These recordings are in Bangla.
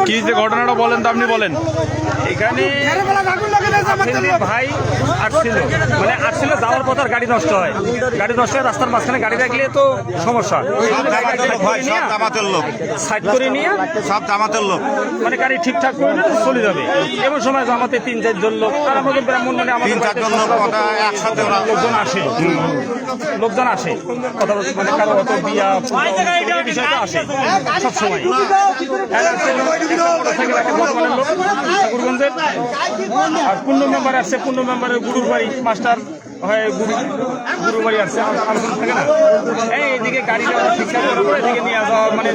কি যে ঘটনাটা বলেন তো আপনি বলেন। এখানে ভাই আসছিল যাওয়ার পথ আর গাড়ি নষ্ট হয়, রাস্তার মাঝখানে গাড়ি রাখলে তো সমস্যা। সাইড করে নিয়ে সব জামাতের লোক মানে গাড়ি ঠিকঠাক করে চলে যাবে। এমন সময় জামাতে 3-4 জন লোক তারা মনে মানে আমাদের 3-4 জন লোক একসাথে লোকজন আসে কথা মানে কারো হয়তো বিয়া বিষয়টা আসে সবসময়। ঠাকুরগঞ্জের আর 15 মেম্বার আসছে, 15 মেম্বারের গুরুর বাড়ি মাস্টার হয়, গুরুর বাড়ি আসছে আলোচনা থাকে না। এইদিকে গাড়ি ঠিকঠাক করার পরে এদিকে নিয়ে যাওয়া মানে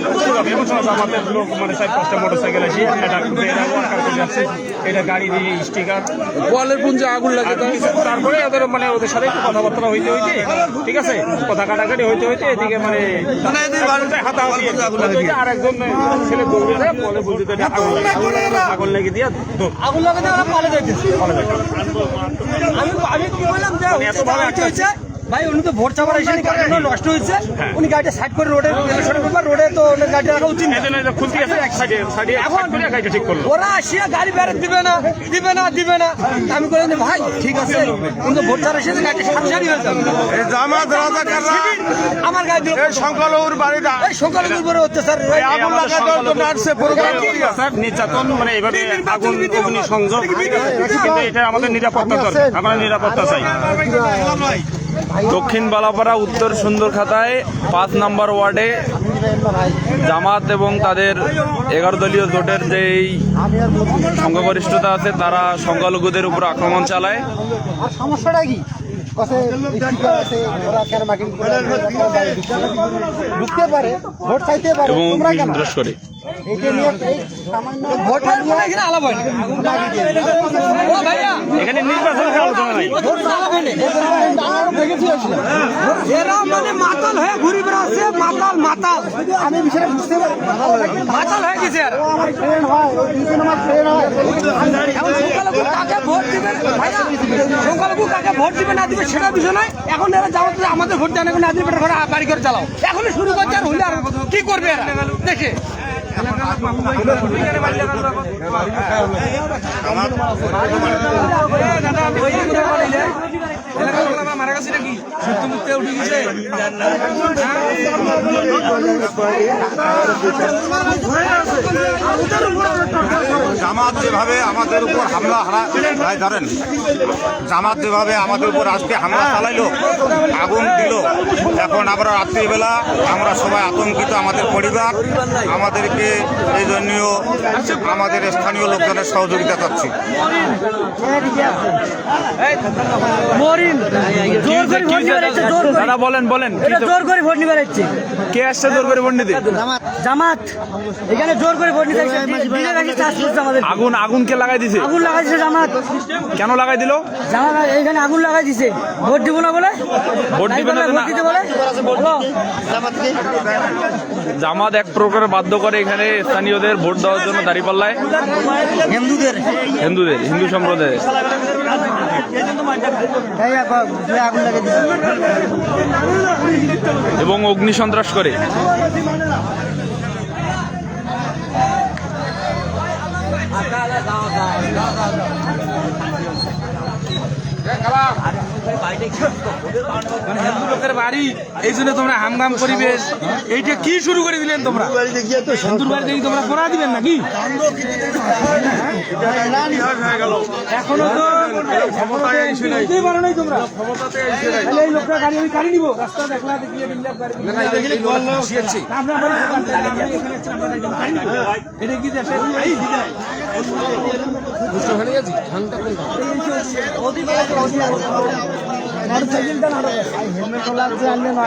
এমন সময় আমাদের লোক মানে 4-5টা মোটরসাইকেল আসি এটা গাড়ি দিয়ে স্টিকার ওয়ালের পুঞ্জে আগুন লাগে। তারপরে ওদের মানে ওদের সাথে একটু কথাবার্তা হইতে ঠিক আছে, কথা কাটাকাটি হইতে এদিকে মানে হাতাহাতি আর একজন ছেলে দৌড়ে যায় বলে বলতে আগুন লেগে দিয়ে আগুন লাগে ওরা পালে যাইতেছে। আমি কি বললাম যে ভাই উনি তো ভোট চাপার এসে গাড়িটা নষ্ট হয়েছে, উনি গাড়িটা সাইড করে রোডে রোডে তো গাড়িটা রাখা উচিত না। এখন গাড়িটা ঠিক করলো, ওরা আসিয়া গাড়ি বেড়ে দিবে না। আমি বললাম যে ভাই ঠিক আছে, উনি তো ভোট চাপার এসে গাড়িটা সারি হয়ে যাবে। আমার গাড়ি সংখ্যালঘুর বাড়িটা সংখ্যালঘুর উপরে হচ্ছে স্যার নির্যাতন মানে এভাবে আগুন অগ্নি সংযোগ, কিন্তু এটা আমাদের নিরাপত্তা দরকার, আমরা নিরাপত্তা চাই। দক্ষিণ বালাপাড়া উত্তর সুন্দরখাতায় 5 নম্বর ওয়ার্ডে জামাত এবং তাদের 11 দলীয় জোটের যেই সংখ্যাগরিষ্ঠতা আছে তারা সংখ্যালঘুদের উপর আক্রমণ চালায়। সমস্যাটা কি ঢুকতে পারে, ভোট চাইতে পারে এবং সন্ত্রাস করে। এখানে নির্বাচনের আলোচনা নাই, এরা মানে মাতাল হয়ে ঘুরে বেড়াচ্ছে, মাতাল। আমি বিষয়টা বুঝতে পারি, মাতাল হয়ে গেছে আর আমার ফ্রেন্ড হয়, সংখ্যালঘু কাকে ভোট দিবে ভাইয়া, সংখ্যালঘু কাকে ভোট দিবে না দিবে সেটা বিষয় নয়। এখন এরা যাওয়ার আমাদের ভোট দেয় না, এখন আদিল পেটের ঘরে বাড়ি করে চালাও, এখনই শুরু করছে আর হইলে আর কি করবে এরা দেখে। জামাত যেভাবে আমাদের উপর হামলা ধরেন, জামাত যেভাবে আমাদের উপর আজকে হামলা চালাইলো, আগুন দিল, এখন আমরা রাত্রিবেলা আমরা সবাই আতঙ্কিত, আমাদের পরিবার, আমাদেরকে এই জন্য আমাদের স্থানীয় লোকজনের সহযোগিতা চাচ্ছি। দাদা বলেন জোর করে ভোট নিবে যাচ্ছে। কে আসছে জোর করে ভোট নিতে? জামাত এখানে জোর করে ভোট নিতে আগুন কে লাগাই দিছে? আগুন লাগাই দিছে জামাত। কেন লাগাই দিল? জামাত এখানে আগুন লাগাই দিছে, ভোট দিব না বলে, ভোট দিবে না ভোট দিতে বলে। জামাত এক প্রকার বাধ্য করে এখানে স্থানীয়দের ভোট দেওয়ার জন্য দাঁড়িপাল্লায়, হিন্দু সম্প্রদায়ের এবং অগ্নি সন্ত্রাস করে। হিন্দু লোকের বাড়ি, এই জন্য তোমরা হামগাম পরিবেশ এইটা কি শুরু করে দিলেন তোমরা? হিন্দুর বাড়ি দেখি তোমরা পড়া দিবেন নাকি? এখনো তো পারো নাই তোমরা, এই লোকটা গাড়ি আমি গাড়ি নিবো, রাস্তা দেখলা দেখিয়ে এটা কি দেশে মোটরসাইকেলটা না হেলমেট লাগছে, আনলে না